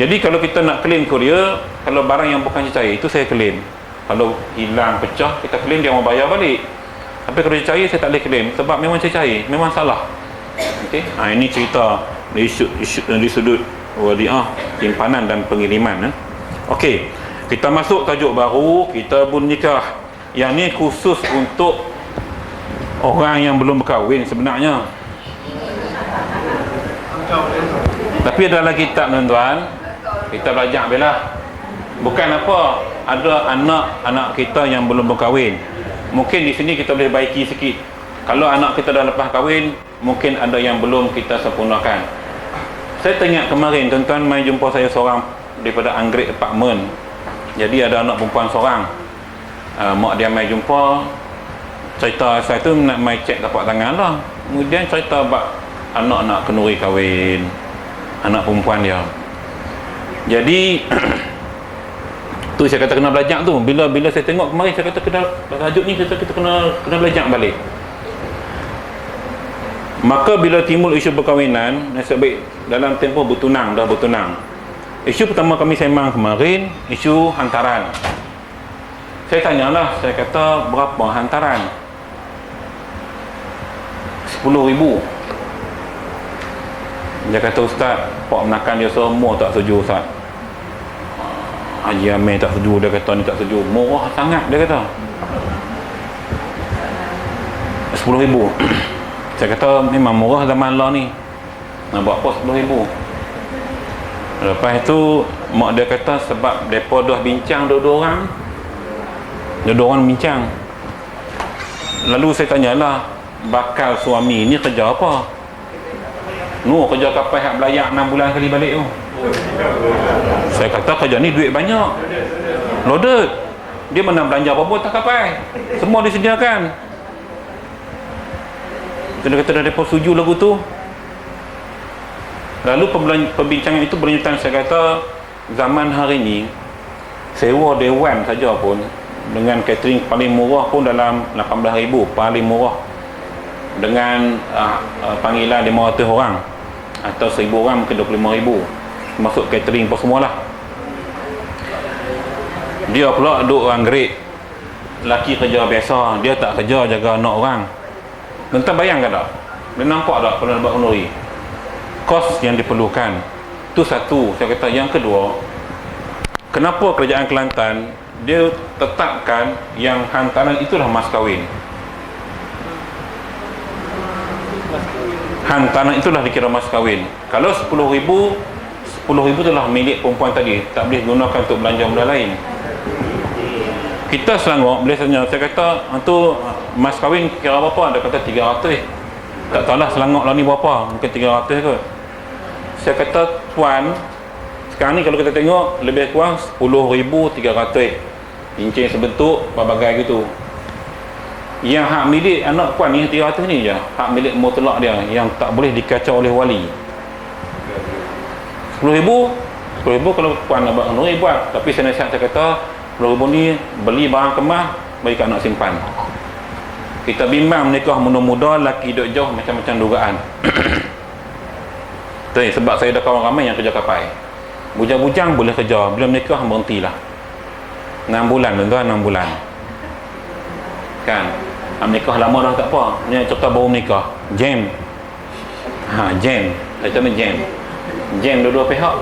jadi kalau kita nak claim courier, kalau barang yang bukan cecair itu saya claim. Kalau hilang, pecah, kita claim, dia mau bayar balik. Tapi kalau cecair saya tak boleh claim, sebab memang cecair, memang salah. Okey, ini cerita dari sudut wadiah, simpanan dan pengiriman. Okey, kita masuk tajuk baru, kita pun nikah. Yang ni khusus untuk orang yang belum berkahwin sebenarnya. Tapi dalam kitab tuan-tuan, kita belajar bila bukan apa, ada anak-anak kita yang belum berkahwin. Mungkin di sini kita boleh baiki sikit. Kalau anak kita dah lepas kahwin, mungkin ada yang belum kita sempurnakan. Saya teringat kemarin tuan-tuan mai jumpa saya seorang daripada Anggrek Apartment. Jadi ada anak perempuan seorang, mak dia mai jumpa, cerita saya tu nak mai cek tapak tangan lah. Kemudian cerita bab anak nak kenduri kahwin, anak perempuan dia. Jadi tu saya kata kena belajar tu. Bila saya tengok kemarin, saya kata kena tajuk ni, kita kena belajar balik. Maka bila timbul isu perkahwinan, nasib baik dalam tempoh bertunang, dah bertunang. Isu pertama kami sembang kemarin, isu hantaran. Saya tanyalah, saya kata berapa hantaran? 10,000. Dia kata, Ustaz, pak menakan dia semua tak setuju Ustaz. Haji Amir tak setuju, dia kata ni tak setuju. Murah sangat, dia kata. 10,000. Saya kata memang murah zaman lah ni. Nak buat apa 10,000? Lepas itu mak dia kata sebab mereka dah bincang dua-dua orang bincang. Lalu saya tanyalah, bakal suami ni kerja apa? Kerja kapal hak belayak 6 bulan kali balik tu. Saya kata kerja ni duit banyak, loaded. Dia mana belanja apa-apa tak kapal, semua disediakan. Dia kata dah mereka setuju lagu tu. Lalu perbincangan itu berlanjutan. Saya kata zaman hari ni sewa dewan saja pun dengan catering paling murah pun dalam 18,000, paling murah, dengan panggilan 500 orang atau 1,000 orang mungkin 25,000, masuk catering pun semualah. Dia pula duduk orang Great, laki kerja biasa, dia tak kerja jaga anak orang. Tuan-tuan bayangkan tak? Dia nampak tak kalau nak buat kenduri? Kos yang diperlukan. Itu satu. Saya kata yang kedua, kenapa kerajaan Kelantan dia tetapkan yang hantaran itulah mas kahwin? hang tanah itulah dikira mas kahwin. Kalau 10,000 itulah milik perempuan tadi, tak boleh gunakan untuk belanja benda lain. Kita Selangor boleh tanya, saya kata tu mas kahwin kira berapa? Dia kata 300. Tak tahulah Selangor lah ni berapa, mungkin 300 kot. Saya kata tuan, sekarang ni kalau kita tengok lebih kurang 10,300, cincin sebentuk berbagai gitu. Yang hak milik anak puan ni 300 ni je, hak milik mutlak dia yang tak boleh dikacau oleh wali. 10,000 kalau puan nak buat honorari buat, tapi saya nasihat, saya kata 10,000 ni beli barang kemas bagi kat anak simpan. Kita bimbang menikah muda-muda, laki duduk jauh, macam-macam dugaan. Sebab saya ada kawan ramai yang kerja kapal, bujang-bujang boleh kerja, bila menikah berhentilah 6 bulan tuan-tuan, 6 bulan kan. Menikah lama dah tak apa, ni contoh baru menikah jam, jam macam mana jam dua-dua pihak.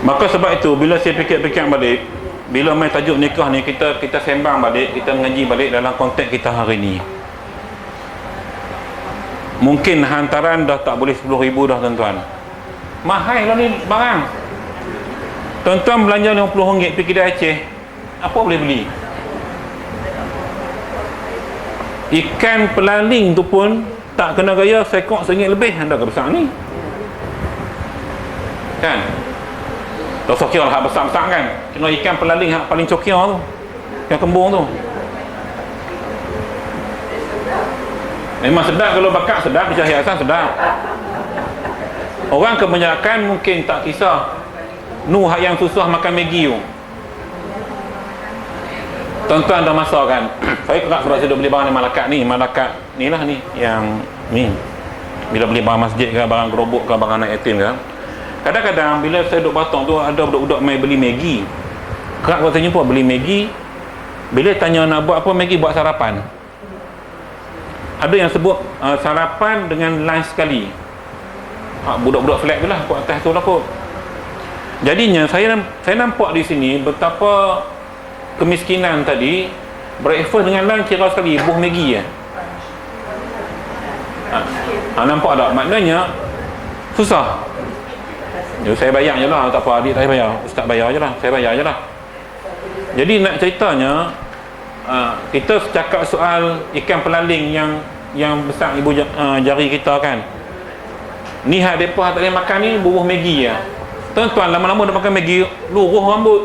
Maka sebab itu bila saya fikir-fikir balik, bila main tajuk nikah ni, kita sembang balik, kita mengaji balik dalam konteks kita hari ni. Mungkin hantaran dah tak boleh 10,000 dah tuan-tuan, mahal lah ni barang. Tuan-tuan belanja RM50 pergi kedai Aceh, apa boleh beli? Ikan pelaling tu pun tak kena gaya sekok RM1 lebih, anda ke besar ni kan. Tak usah kira hak besar-besar kan, kena ikan pelaling hak paling cokia tu, ikan kembung tu. Memang sedap, kalau bakar sedap, di hiasan sedap. Orang kebanyakan mungkin tak kisah hak yang susah makan Maggi tu. Tuan-tuan dah masa kan, saya kerap sebab saya duk beli barang di Malakat ni lah ni, yang ni bila beli barang masjid ke, barang gerobok ke, barang anak yatim ke, kadang-kadang bila saya duk batang tu, ada budak-budak main beli Maggi. Kerap kalau saya jumpa beli Maggi, bila tanya nak buat apa Maggi, buat sarapan. Ada yang sebut sarapan dengan lunch sekali. Budak-budak flat je lah buat atas tu lah kot. Jadinya saya nampak di sini betapa kemiskinan tadi, breakfast dengan lunch kira sekali, buh Maggi je. Nampak tak? Maknanya susah. Saya bayar je lah, tak apa, adik tak bayar, ustaz bayar je lah, saya bayar je lah. Jadi nak ceritanya, kita cakap soal ikan pelaling yang besar ibu jari kita kan. Ni hak mereka tak boleh makan ni, bubuh Maggi je. Tuan-tuan lama-lama dah makan Maggi, luruh rambut,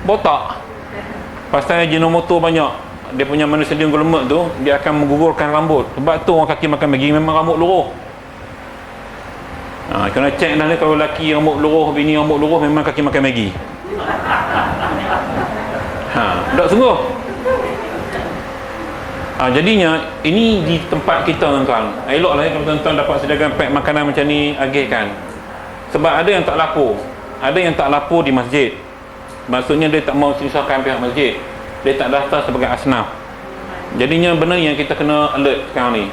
botak. Pasal Ajinomoto banyak, dia punya manusia lemak tu, dia akan menggugurkan rambut. Sebab tu orang kaki makan Maggi memang rambut luruh. Kena cek dah ni, kalau lelaki rambut luruh, bini rambut luruh, memang kaki makan Maggi. Tak sungguh. Jadinya ini di tempat kita tuan-tuan, eloklah kalau tuan-tuan dapat sediakan pack makanan macam ni, agihkan. Sebab ada yang tak laku, ada yang tak laku di masjid. Maksudnya dia tak mau susahkan pihak masjid, dia tak daftar sebagai asnaf. Jadinya benda yang kita kena alert sekarang ni.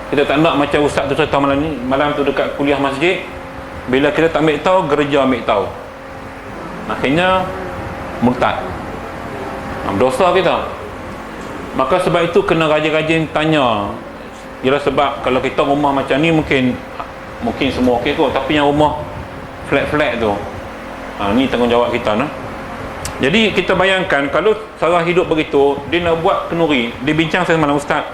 Kita tak nak macam ustaz tu cerita malam tu dekat kuliah masjid, bila kita tak ambil tahu, gereja ambil tahu, akhirnya murtad, berdosa kita. Maka sebab itu kena rajin-rajin tanya. Ialah sebab kalau kita rumah macam ni mungkin semua okey kot, tapi yang rumah flat-flat tu, ni tanggungjawab kita nah. Jadi kita bayangkan kalau cara hidup begitu, dia nak buat kenduri. Dia bincang saya semalam, ustaz,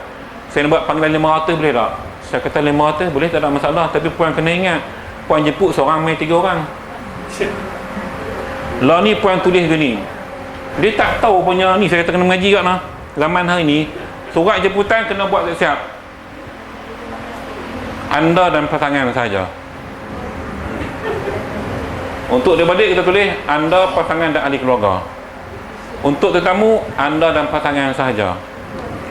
saya nak buat panggilan 500 boleh tak? Saya kata 500 boleh, tak ada masalah, tapi puan kena ingat, puan jemput seorang main 3 orang. Lah ni puan tulis gini, dia tak tahu punya ni, saya kata kena mengaji kat nah. Zaman hari ni surat jemputan kena buat siap-siap, anda dan pasangan saja. Untuk dia balik kita tulis anda, pasangan dan ahli keluarga. Untuk tetamu, anda dan pasangan sahaja.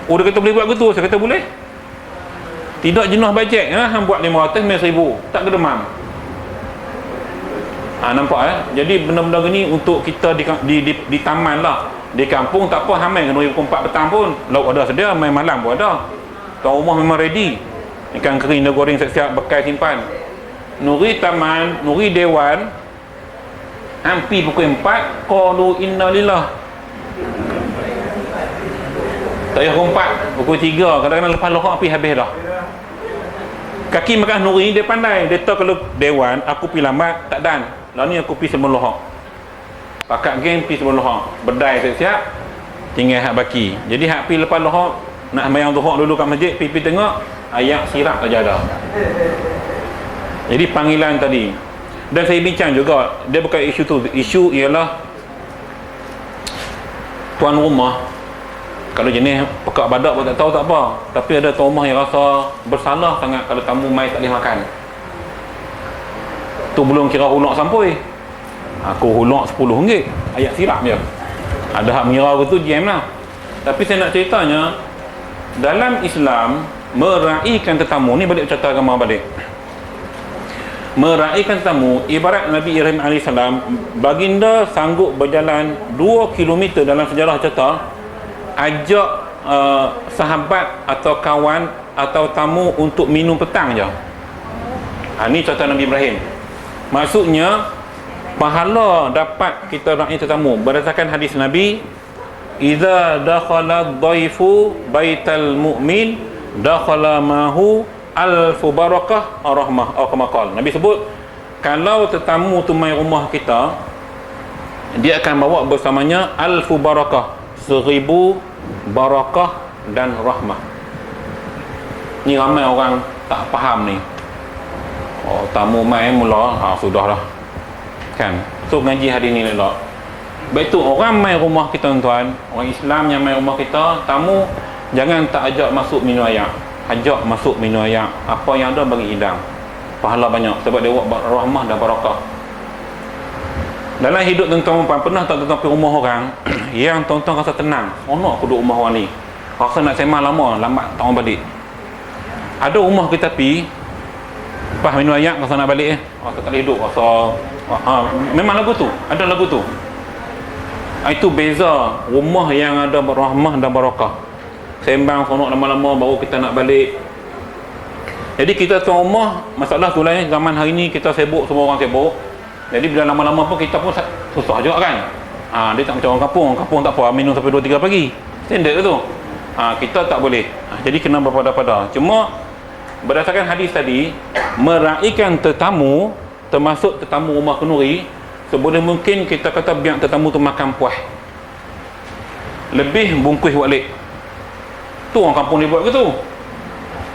Dia kata boleh buat begitu. Saya kata boleh. Tidak jenuh bajet, hang buat 500 1,000, tak kedemam. Nampak Jadi benda-benda gini untuk kita di taman lah. Di kampung tak apa, hamil kena 4 petang pun lauk ada sedia, main malam pun ada. Tuan rumah memang ready, ikan kering dah goreng siap-siap, bekai simpan. Nuri taman, nuri dewan, hampir pukul 4, qalu innalillah. Tak payah pukul 4, pukul 3, kadang-kadang lepas lohak api habis dah. Kaki Mekah Nuri dia pandai. Dia tahu kalau dewan aku pergi lambat tak dan. Lalu ni aku pergi sebelum lohak. Pakat geng pergi sebelum lohak. Berdai siap-siap. Tinggal hak baki. Jadi hak pergi lepas lohak nak sembahyang zuhur dulu kat masjid, pergi tengok ayat sirap saja ada. Jadi panggilan tadi. Dan saya bincang juga, dia bukan isu tu. Isu ialah tuan rumah kalau jenis pekak badak pun tak tahu tak apa, tapi ada tuan rumah yang rasa bersalah sangat kalau tamu mai tak boleh makan. Tu belum kira hulak sampai. Aku hulak RM10, ayat sirap je. Ada hak mengira tu jam lah. Tapi saya nak ceritanya, dalam Islam meraihkan tetamu ni, balik cerita agama balik. Meraihkan tetamu ibarat Nabi Ibrahim AS, baginda sanggup berjalan 2 km dalam sejarah cerita, ajak sahabat atau kawan atau tamu untuk minum petang je. Ini cerita Nabi Ibrahim. Maksudnya pahala dapat kita raih tetamu berdasarkan hadis Nabi, idza dakhala dhaifu baital mu'min dakhala mahu alfu barakah rahmah atau kama qala. Nabi sebut kalau tetamu tu mai rumah kita, dia akan bawa bersamanya alfu barakah, 1000 barakah dan rahmah. Ni ramai orang tak faham ni. Oh, tamu mai mula, sudahlah. Kan? So ngaji hari ni elok. Baik tu orang mai rumah kita tuan-tuan, orang Islam yang mai rumah kita, tamu jangan tak ajak masuk minum air. Ajak masuk minum air. Apa yang ada bagi hidang. Pahala banyak sebab dia buat rahmah dan barakah. Dalam hidup tuan-tuan pernah tak tuan-tuan pergi rumah orang yang tuan-tuan rasa tenang. Nak aku duduk rumah orang ni. Rasa nak sembang lama, lambat tak orang balik. Ada rumah kita pergi, lepas minum air rasa nak balik rasa tak boleh hidup, rasa memang lagu tu, ada lagu tu. Itu beza rumah yang ada rahmah dan barakah. Sembang sonok lama-lama baru kita nak balik. Jadi kita tuan rumah, masalah tu lah zaman hari ni kita sibuk, semua orang sibuk. Jadi bila lama-lama pun kita pun susah juga kan. Dia tak macam orang kampung tak apa, minum sampai 2-3 pagi. Standard tu. Kita tak boleh. Jadi kena berpada-pada. Cuma berdasarkan hadis tadi, meraihkan tetamu, termasuk tetamu rumah kenduri, seboleh mungkin kita kata biar tetamu tu makan puas. Lebih bungkus balik. Tu orang kampung dia buat ke tu?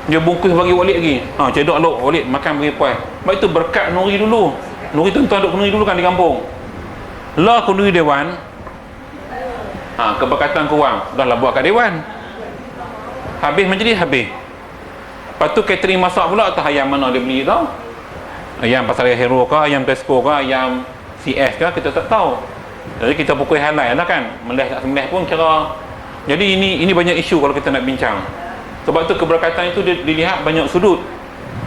Dia bungkus bagi walik lagi. Cedok lok walik makan bagi puas. Baik tu berkat nuri dulu. Nuri tuan-tuan duk kenduri dulu kan di kampung. Lah kenduri dewan. Keberkatan kurang. Dah lah buat kat dewan. Habis majlis habis. Lepas tu catering masak pula, tak ayam mana dia beli tau. Ayam Pasar Hero ke, ayam Tesco ke, ayam CS ke, kita tak tahu. Jadi kita pukul halal lah kan. Meleh tak semeleh pun kira. Jadi ini banyak isu kalau kita nak bincang. Sebab tu keberkatan itu dilihat banyak sudut.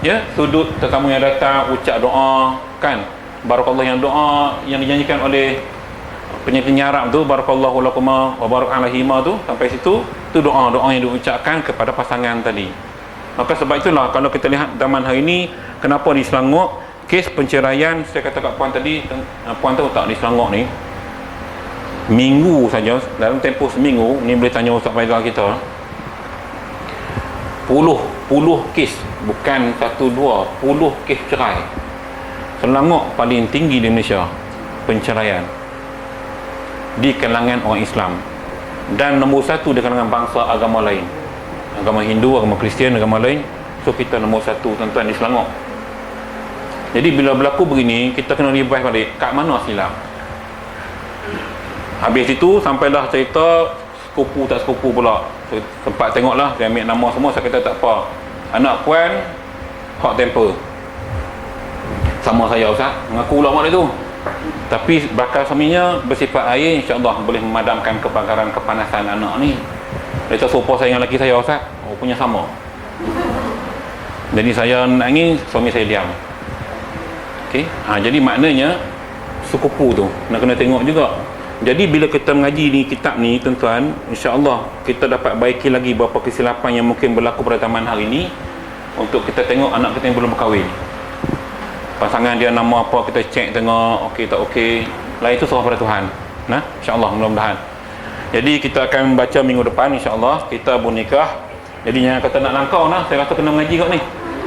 Ya, sudut tetamu yang datang ucap doa kan. Barakallah yang doa yang dinyanyikan oleh penyanyi Arab tu, barakallahu lakuma wa barak alaihima tu, sampai situ tu doa-doa yang diucapkan kepada pasangan tadi. Maka sebab itulah kalau kita lihat zaman hari ini, kenapa di Selangor kes penceraian, saya kata kat puan tadi, puan tahu tak di Selangor ni minggu saja, dalam tempoh seminggu ni, boleh tanya Ustaz Faizal kita, puluh kes, bukan 1-2, puluh kes cerai. Selangor paling tinggi di Malaysia penceraian di kalangan orang Islam, dan nombor 1 di kalangan bangsa agama lain, agama Hindu, agama Kristian, agama lain. So kita nombor 1 tuan-tuan di Selangor. Jadi bila berlaku begini, kita kena revise balik kat mana silap. Habis itu sampailah cerita sekupu tak sekupu pula. So, sempat tengoklah, saya ambil nama semua, saya kata tak apa, anak puan hot temper sama saya Ustaz, mengaku ulama dia tu. Tapi bakal suaminya bersifat air, insya-Allah boleh memadamkan kebakaran kepanasan anak ni. Dia tak serupa saya dengan lelaki saya Ustaz. Punya sama. Jadi saya nangis, suami saya diam. Okey. Jadi maknanya sekupu tu nak kena tengok juga. Jadi bila kita mengaji ni kitab ni tuan-tuan, insya-Allah kita dapat baiki lagi beberapa kesilapan yang mungkin berlaku pada zaman hari ni, untuk kita tengok anak kita yang belum berkahwin. Pasangan dia nama apa, kita cek tengok okey tak okey. Lah itu serah pada Tuhan. Nah, insya-Allah mudah-mudahan. Jadi kita akan baca minggu depan insya-Allah kita bernikah. Jadi jangan kata nak langkau saya rasa kena mengaji kat ni.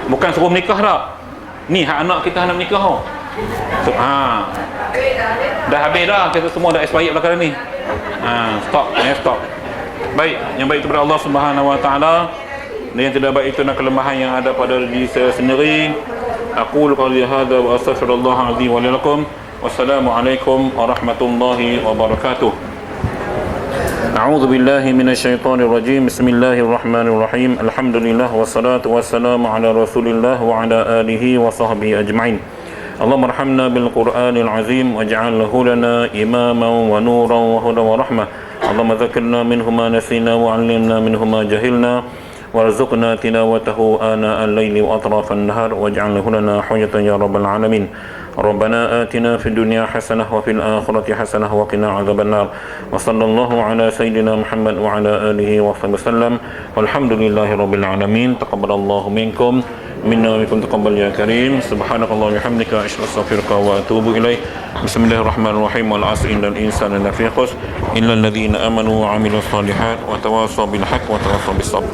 Bukan suruh menikah tak. Ni hak anak kita nak menikah tau. So, dah habis dah, kita semua dah expired belakang ni. Stop, stop. Baik, yang baik itu kepada Allah Subhanahu Wa Taala, dan yang tidak baik itu dan kelemahan yang ada pada diri saya sendiri. Aqulu qawli hadza wa astaghfirullah azim wa lakum. Wassalamualaikum warahmatullahi wabarakatuh. A'udzu billahi minasyaitonir rajim. Bismillahirrahmanirrahim. Alhamdulillah wassalatu wassalamu ala Rasulillah wa ala alihi wa sahbihi ajma'in. Allahumma arhamna bil Qur'anil azim waj'alhu lana imaman wa nuran wa hudan wa rahmah. Allahumma dzakkirna minhu ma nasina wa 'allimna minhu ma jahilna warzuqna tilawatahu ana al-laili wa atrafan nahar waj'alhu lana hujjatan ya rabbal alamin. ربنا آتنا في الدنيا حسنة وفي الآخرة حسنة وقنا عذاب النار وصلى الله على سيدنا محمد وعلى آله وصحبه وسلم والحمد لله رب العالمين. تقبل الله منكم منا ومنكم تقبل يا كريم. سبحانك اللهم وبحمدك أشهد أن لا إله إلا أنت وأتوب إليك. بسم الله الرحمن الرحيم. والعصر إن الإنسان لفي خسر إلا الذين آمنوا وعملوا الصالحات وتواصوا بالحق وتواصوا بالصبر.